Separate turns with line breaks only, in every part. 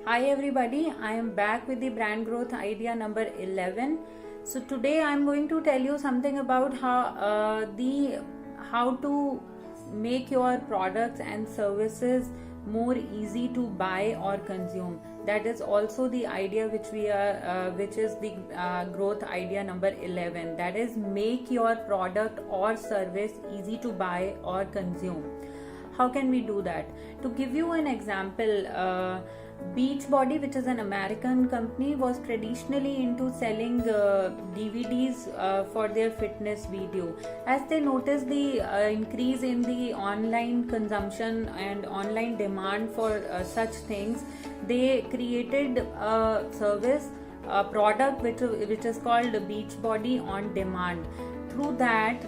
Hi everybody, I am back with the brand growth idea number 11. So today I am going to tell you something about how to make your products and services more easy to buy or consume. That is also the idea which is the growth idea number 11. That is, make your product or service easy to buy or consume. How can we do that? To give you an example, Beachbody, which is an American company, was traditionally into selling DVDs for their fitness video. As they noticed the increase in the online consumption and online demand for such things, they created a service, a product which is called Beachbody on Demand. Through that,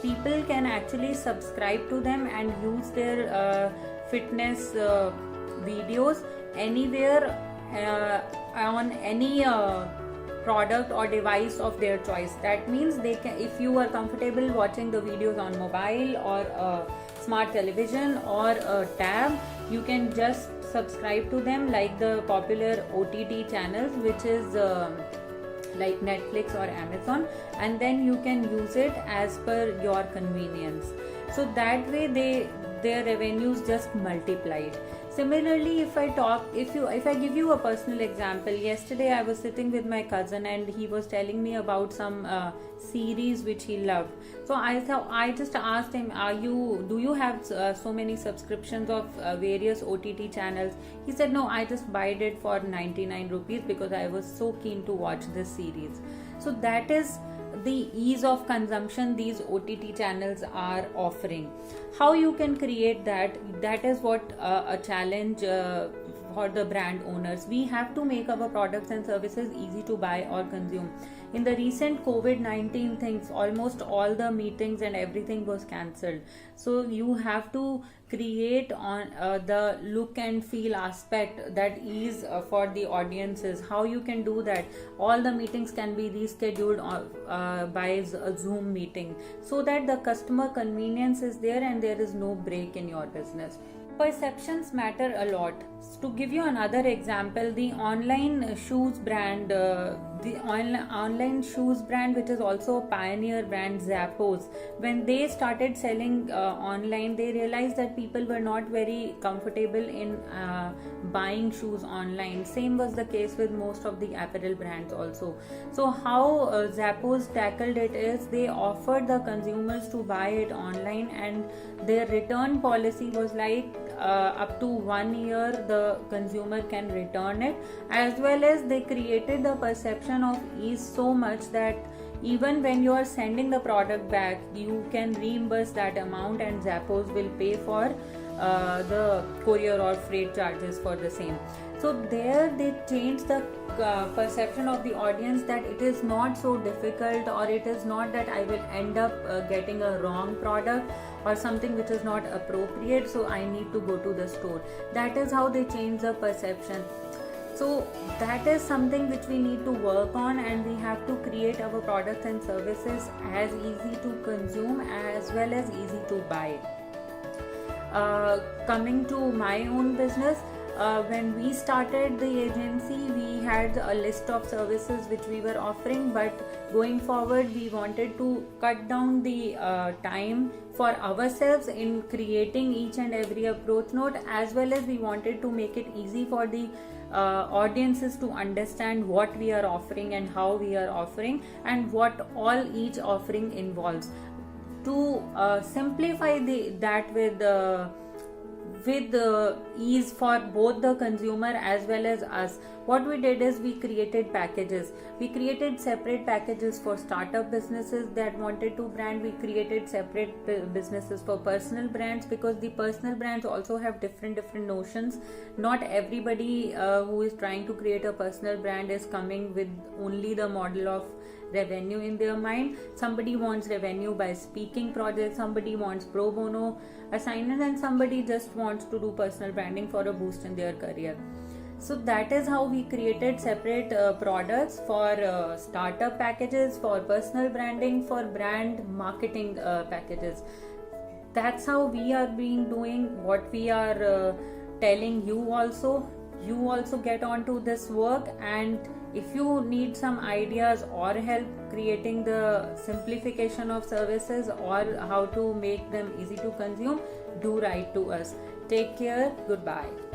people can actually subscribe to them and use their fitness videos anywhere on any product or device of their choice. That means they can, if you are comfortable watching the videos on mobile or a smart television or a tab, you can just subscribe to them like the popular OTT channels, which is like Netflix or Amazon, and then you can use it as per your convenience. So that way their revenues just multiplied. Similarly, if I give you a personal example, yesterday I was sitting with my cousin and he was telling me about some series which he loved. So I just asked him, do you have so many subscriptions of various OTT channels? He said, no, I just bought it for 99 rupees because I was so keen to watch this series. So that is the ease of consumption these OTT channels are offering. How you can create that is what a challenge for the brand owners. We have to make our products and services easy to buy or consume. In the recent COVID-19 things, almost all the meetings and everything was cancelled. So you have to create on the look and feel aspect that is for the audiences. How you can do that? All the meetings can be rescheduled by a Zoom meeting, so that the customer convenience is there and there is no break in your business. Perceptions matter a lot. To give you another example, the online shoes brand, which is also a pioneer brand, Zappos, when they started selling online, they realized that people were not very comfortable in buying shoes online. Same was the case with most of the apparel brands also. So how Zappos tackled it is, they offered the consumers to buy it online, and their return policy was like up to 1 year the consumer can return it, as well as they created the perception of ease so much that even when you are sending the product back, you can reimburse that amount and Zappos will pay for the courier or freight charges for the same. So there they changed the perception of the audience that it is not so difficult, or it is not that I will end up getting a wrong product or something which is not appropriate, so I need to go to the store. That is how they change the perception. So that is something which we need to work on, and we have to create our products and services as easy to consume as well as easy to buy. Coming to my own business, when we started the agency, we had a list of services which we were offering, but going forward we wanted to cut down the time for ourselves in creating each and every approach note, as well as we wanted to make it easy for the audiences to understand what we are offering and how we are offering and what all each offering involves. To simplify that with ease for both the consumer as well as us, what we did is we created packages. We created separate packages for startup businesses that wanted to brand. We created separate businesses for personal brands, because the personal brands also have different notions. Not everybody who is trying to create a personal brand is coming with only the model of revenue in their mind. Somebody wants revenue by speaking projects, somebody wants pro bono assignments, and somebody just wants to do personal branding for a boost in their career. So that is how we created separate products for startup packages, for personal branding, for brand marketing packages. That's how we are doing what we are telling you also. you also get onto this work, and if you need some ideas or help creating the simplification of services or how to make them easy to consume, do write to us. Take care. Goodbye.